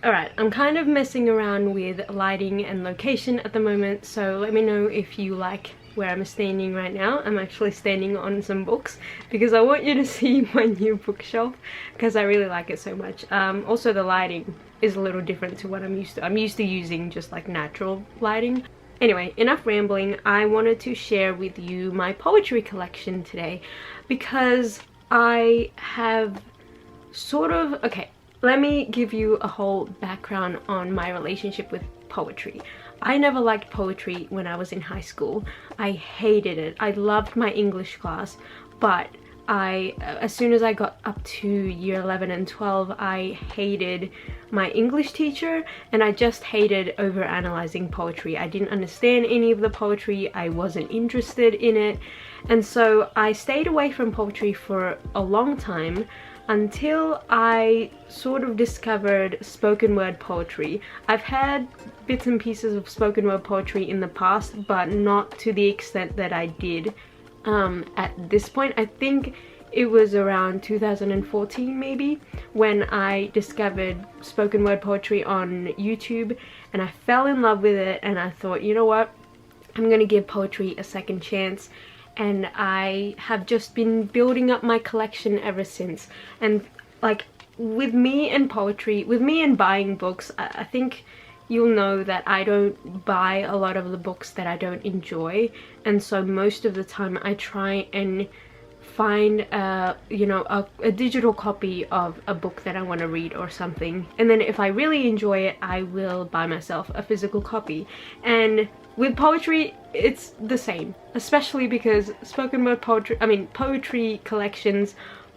Alright, I'm kind of messing around with lighting and location at the moment, so let me know if you like where I'm standing right now. I'm actually standing on some books because I want you to see my new bookshelf because I really like it so much. Also the lighting is a little different to what I'm used to. I'm used to using just like natural lighting. Anyway, enough rambling. I wanted to share with you my poetry collection today because I have sort of... okay, let me give you a whole background on my relationship with poetry. I never liked poetry when I was in high school. I hated it. I loved my English class, but as soon as I got up to year 11 and 12, I hated my English teacher, and I just hated overanalyzing poetry. I didn't understand any of the poetry, I wasn't interested in it, and so I stayed away from poetry for a long time until I sort of discovered spoken word poetry. I've had bits and pieces of spoken word poetry in the past, but not to the extent that I did at this point. I think it was around 2014 maybe when I discovered spoken word poetry on YouTube, and I fell in love with it, and I thought, you know what, I'm gonna give poetry a second chance. And I have just been building up my collection ever since. And like with me and poetry, with me and buying books, I think you'll know that I don't buy a lot of the books that I don't enjoy, and so most of the time I try and find you know, a digital copy of a book that I want to read or something, and then if I really enjoy it, I will buy myself a physical copy. And with poetry it's the same, especially because spoken word poetry, I mean poetry collections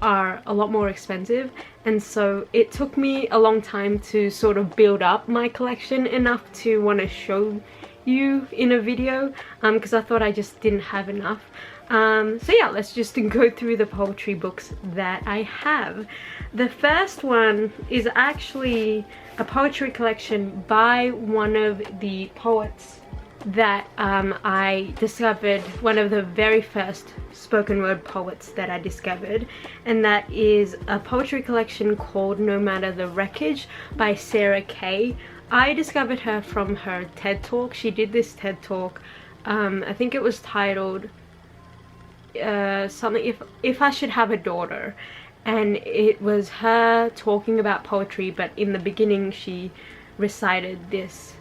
are a lot more expensive, and so it took me a long time to sort of build up my collection enough to want to show you in a video, because I thought I just didn't have enough. So yeah, let's just go through the poetry books that I have. The first one is actually a poetry collection by one of the poets that I discovered, one of the very first spoken word poets that I discovered, and that is a poetry collection called No Matter the Wreckage by Sarah Kay. I discovered her from her TED Talk. She did this TED Talk, I think it was titled something, if I should have a daughter, and it was her talking about poetry, but in the beginning she recited this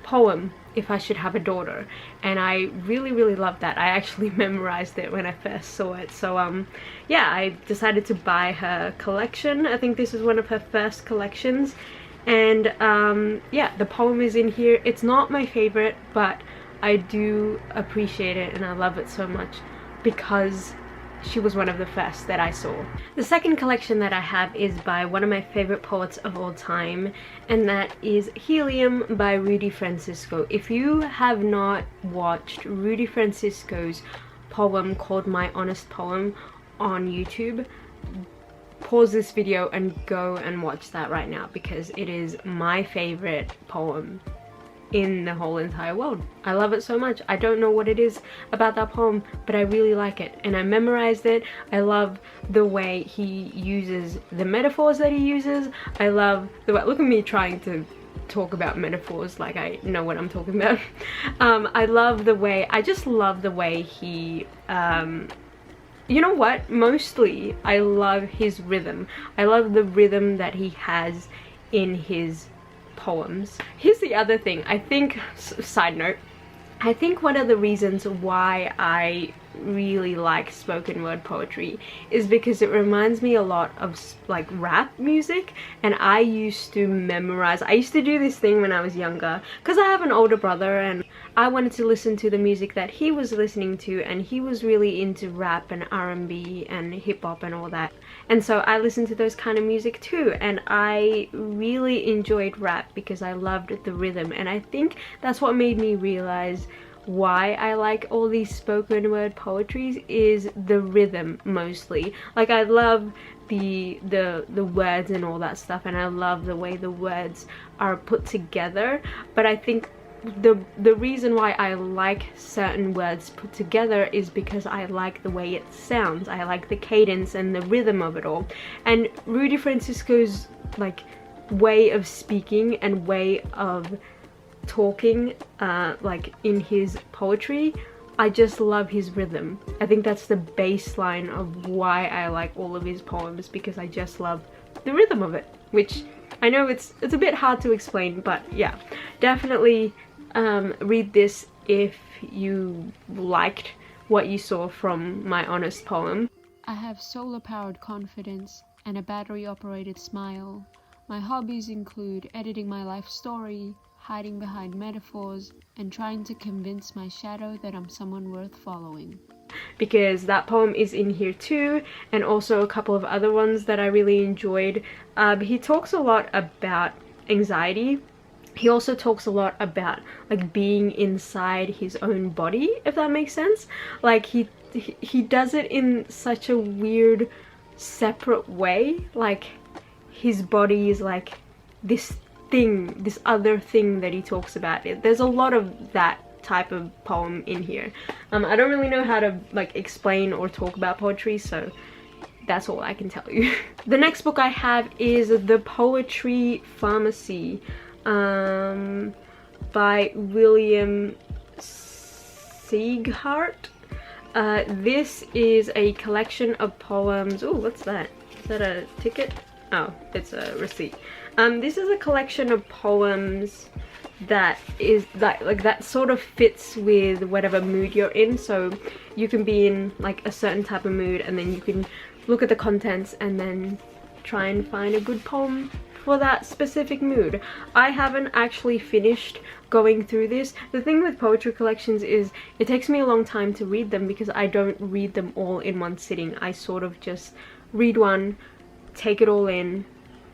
poem, If I Should Have a Daughter, and I really loved that. I actually memorized it when I first saw it. So yeah, I decided to buy her collection. I think this is one of her first collections, and yeah, the poem is in here. It's not my favorite, but I do appreciate it and I love it so much because she was one of the first that I saw. The second collection that I have is by one of my favorite poets of all time, and that is Helium by Rudy Francisco. If you have not watched Rudy Francisco's poem called My Honest Poem on YouTube, pause this video and go and watch that right now, because it is my favorite poem in the whole entire world. I love it so much. I don't know what it is about that poem, but I really like it, and I memorized it. I love the way he uses the metaphors that he uses. I love the way, look at me trying to talk about metaphors like I know what I'm talking about. I love the way, I just love the way he you know what, mostly I love his rhythm. I love the rhythm that he has in his poems. Here's the other thing, I think, side note, I think one of the reasons why I really like spoken word poetry is because it reminds me a lot of like rap music, and I used to memorize, I used to do this thing when I was younger because I have an older brother and I wanted to listen to the music that he was listening to, and he was really into rap and R&B and hip-hop and all that, and so I listened to those kind of music too, and I really enjoyed rap because I loved the rhythm, and I think that's what made me realize why I like all these spoken word poetries is the rhythm mostly. Like I love the words and all that stuff, and I love the way the words are put together, but I think the reason why I like certain words put together is because I like the way it sounds. I like the cadence and the rhythm of it all, and Rudy Francisco's like way of speaking and way of talking, like in his poetry. I just love his rhythm. I think that's the baseline of why I like all of his poems, because I just love the rhythm of it, which I know it's a bit hard to explain, but yeah, definitely read this if you liked what you saw from my honest poem. I have solar-powered confidence and a battery-operated smile. My hobbies include editing my life story, hiding behind metaphors, and trying to convince my shadow that I'm someone worth following. Because that poem is in here too, and also a couple of other ones that I really enjoyed. He talks a lot about anxiety. He also talks a lot about like being inside his own body, if that makes sense. Like he does it in such a weird separate way. Like his body is like this thing, this other thing that he talks about. There's a lot of that type of poem in here. I don't really know how to like explain or talk about poetry, so that's all I can tell you. The next book I have is The Poetry Pharmacy by William Sieghart. This is a collection of poems. Oh, what's that? Is that a ticket? Oh, it's a receipt. This is a collection of poems that is that sort of fits with whatever mood you're in. So you can be in like a certain type of mood, and then you can look at the contents and then try and find a good poem for that specific mood. I haven't actually finished going through this. The thing with poetry collections is it takes me a long time to read them, because I don't read them all in one sitting. I sort of just read one, take it all in,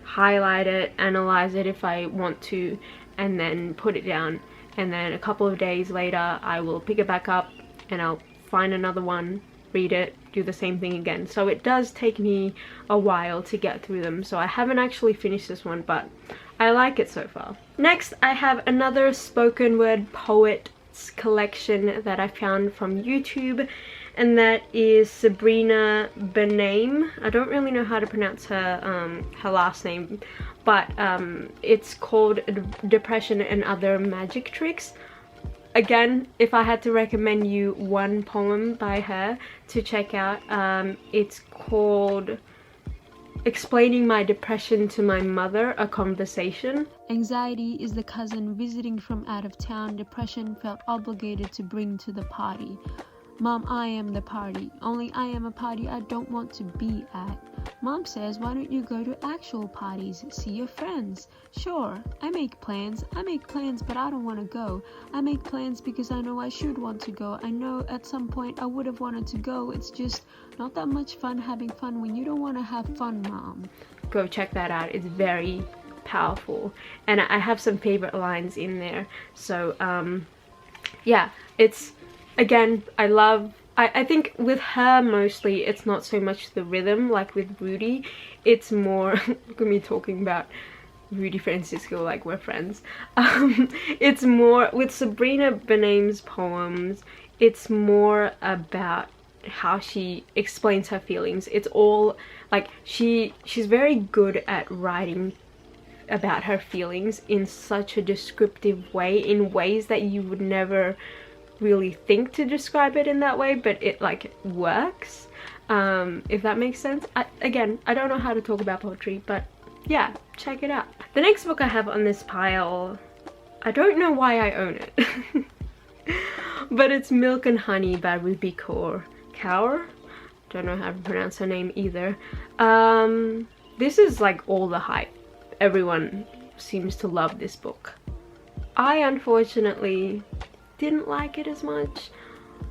highlight it, analyze it if I want to, and then put it down. And then a couple of days later I will pick it back up and I'll find another one, read it, do the same thing again. So it does take me a while to get through them. So I haven't actually finished this one, but I like it so far. Next, I have another spoken word poets collection that I found from YouTube, and that is Sabrina Benaim. I don't really know how to pronounce her last name, but it's called Depression and Other Magic Tricks. Again, if I had to recommend you one poem by her to check out, it's called Explaining My Depression to My Mother, a Conversation. Anxiety is the cousin visiting from out of town depression felt obligated to bring to the party. Mom, I am the party, only I am a party I don't want to be at. Mom says, why don't you go to actual parties, see your friends? Sure, I make plans, but I don't want to go. I make plans because I know I should want to go. I know at some point I would have wanted to go. It's just not that much fun having fun when you don't want to have fun, Mom. Go check that out. It's very powerful. And I have some favorite lines in there. So, yeah, it's... Again, I think with her mostly it's not so much the rhythm like with Rudy. It's more, look at me talking about Rudy Francisco like we're friends. It's more, with Sabrina Benaim's poems, it's more about how she explains her feelings. It's all like she's very good at writing about her feelings in such a descriptive way, in ways that you would never really think to describe it in that way, but it like works, if that makes sense. Again, I don't know how to talk about poetry, but yeah, check it out. The next book I have on this pile, I don't know why I own it, but it's Milk and Honey by Ruby Kaur. Don't know how to pronounce her name either. This is like all the hype. Everyone seems to love this book. I unfortunately didn't like it as much.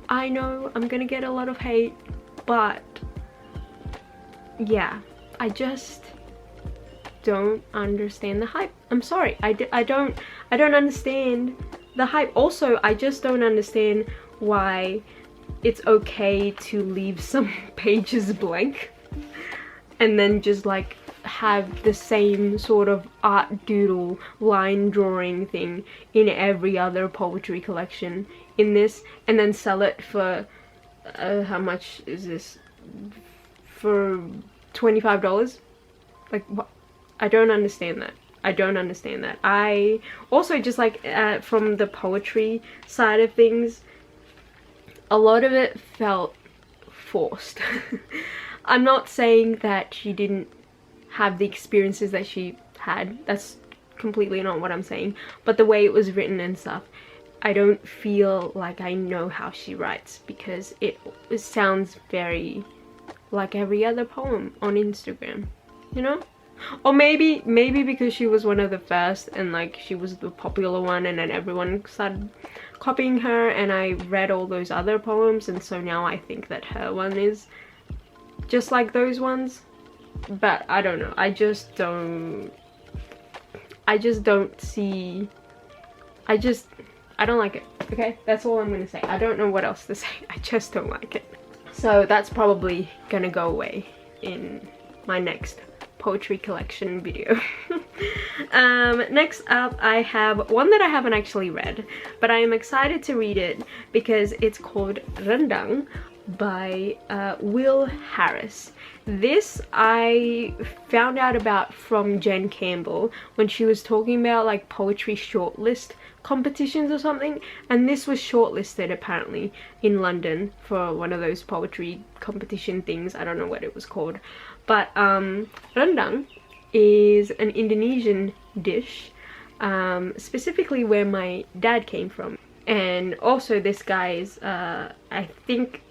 I know I'm gonna get a lot of hate, but yeah, I just don't understand the hype. I'm sorry, I don't understand the hype. Also, I just don't understand why it's okay to leave some pages blank and then just like have the same sort of art doodle line drawing thing in every other poetry collection in this, and then sell it for how much is this, for $25? Like, what? I don't understand that. I don't understand that. I also just like from the poetry side of things, a lot of it felt forced. I'm not saying that she didn't have the experiences that she had. That's completely not what I'm saying. But the way it was written and stuff, I don't feel like I know how she writes, because it sounds very like every other poem on Instagram, you know? Or maybe because she was one of the first and like she was the popular one, and then everyone started copying her, and I read all those other poems, and so now I think that her one is just like those ones. But I don't know, I just don't see, I don't like it. Okay, that's all I'm gonna say. I don't know what else to say. I just don't like it. So that's probably gonna go away in my next poetry collection video. Next up, I have one that I haven't actually read, but I am excited to read it because it's called Rendang by Will Harris. This I found out about from Jen Campbell when she was talking about like poetry shortlist competitions or something, and this was shortlisted apparently in London for one of those poetry competition things. I don't know what it was called, but rendang is an Indonesian dish, specifically where my dad came from. And also this guy's I think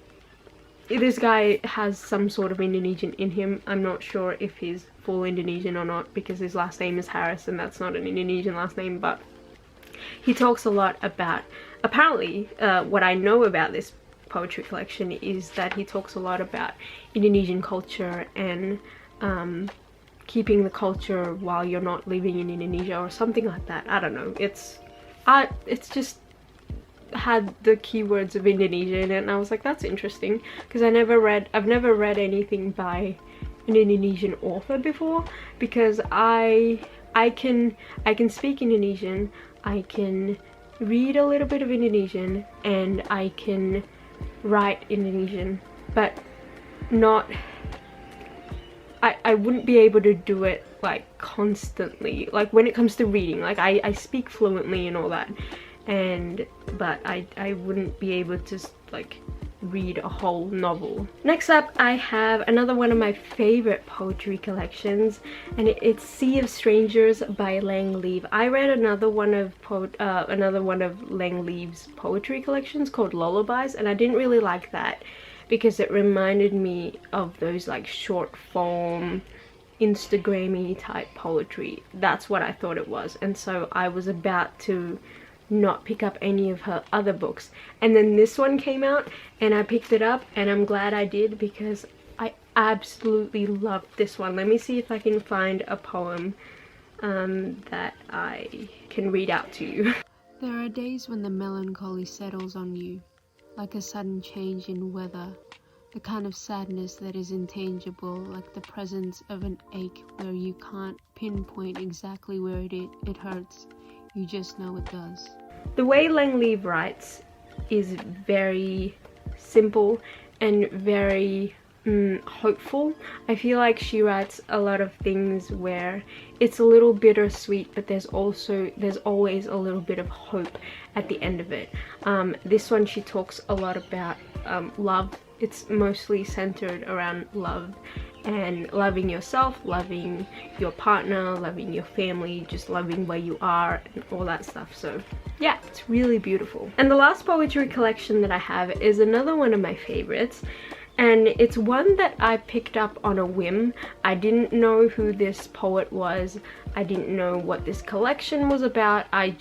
this guy has some sort of Indonesian in him. I'm not sure if he's full Indonesian or not, because his last name is Harris and that's not an Indonesian last name. But he talks a lot about, apparently what I know about this poetry collection is that he talks a lot about Indonesian culture and keeping the culture while you're not living in Indonesia or something like that. I don't know, it's just had the keywords of Indonesia in it, and I was like, that's interesting, because I've never read anything by an Indonesian author before, because I can speak Indonesian, I can read a little bit of Indonesian, and I can write Indonesian, but not, I wouldn't be able to do it like constantly, like when it comes to reading. Like I speak fluently and all that, but I wouldn't be able to like read a whole novel. Next up, I have another one of my favorite poetry collections, and it's Sea of Strangers by Lang Leave. I read another one of Lang Leave's poetry collections called Lullabies, and I didn't really like that because it reminded me of those like short form Instagram-y type poetry. That's what I thought it was, and so I was about to not pick up any of her other books, and then this one came out and I picked it up, and I'm glad I did because I absolutely loved this one. Let me see if I can find a poem that I can read out to you. There are days when the melancholy settles on you, like a sudden change in weather, the kind of sadness that is intangible, like the presence of an ache where you can't pinpoint exactly where it hurts, you just know it does. The way Lang Leave writes is very simple and very hopeful. I feel like she writes a lot of things where it's a little bittersweet, but there's always a little bit of hope at the end of it. This one, she talks a lot about love. It's mostly centered around love and loving yourself, loving your partner, loving your family, just loving where you are and all that stuff. So yeah, it's really beautiful. And the last poetry collection that I have is another one of my favorites, and it's one that I picked up on a whim. I didn't know who this poet was. I didn't know what this collection was about. I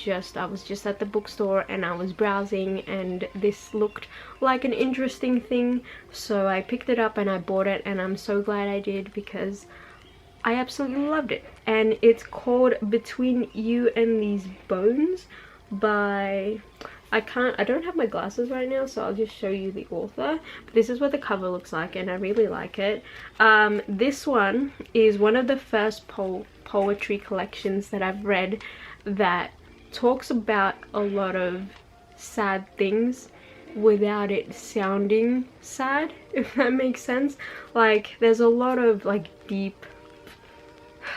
was just at the bookstore and I was browsing, and this looked like an interesting thing, so I picked it up and I bought it, and I'm so glad I did because I absolutely loved it. And it's called Between You and These Bones by, I don't have my glasses right now, so I'll just show you the author. But this is what the cover looks like, and I really like it. This one is one of the first poetry collections that I've read that talks about a lot of sad things without it sounding sad, if that makes sense. Like there's a lot of like deep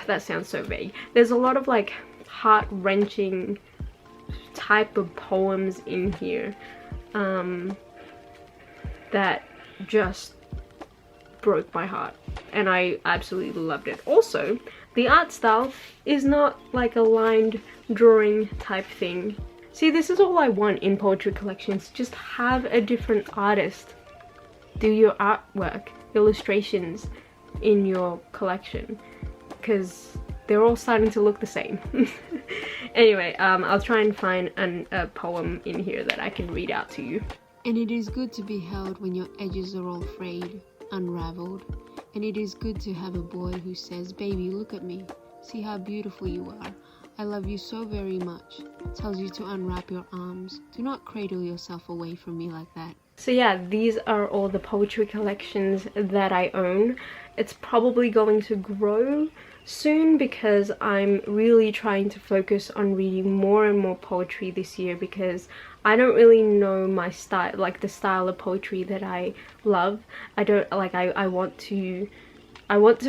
that sounds so vague. There's a lot of like heart-wrenching type of poems in here that just broke my heart, and I absolutely loved it. Also, the art style is not like a lined drawing type thing. See, this is all I want in poetry collections. Just have a different artist do your artwork, illustrations in your collection, because they're all starting to look the same. Anyway, I'll try and find a poem in here that I can read out to you. And it is good to be held when your edges are all frayed, unraveled. And it is good to have a boy who says, "Baby, look at me. See how beautiful you are. I love you so very much." Tells you to unwrap your arms. Do not cradle yourself away from me like that. So yeah, these are all the poetry collections that I own. It's probably going to grow soon because I'm really trying to focus on reading more and more poetry this year, because I don't really know my style, like the style of poetry that I love. I don't like, I want to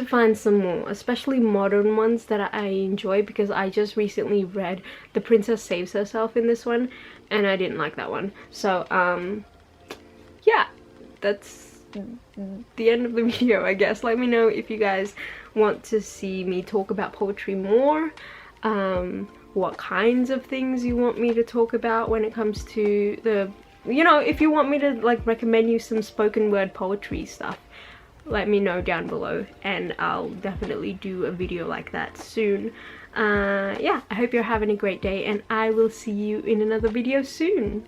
find some more, especially modern ones that I enjoy, because I just recently read The Princess Saves Herself in this one and I didn't like that one. So yeah, that's the end of the video, I guess. Let me know if you guys want to see me talk about poetry more, what kinds of things you want me to talk about when it comes to the, you know, if you want me to like recommend you some spoken word poetry stuff, let me know down below and I'll definitely do a video like that soon. Yeah, I hope you're having a great day and I will see you in another video soon.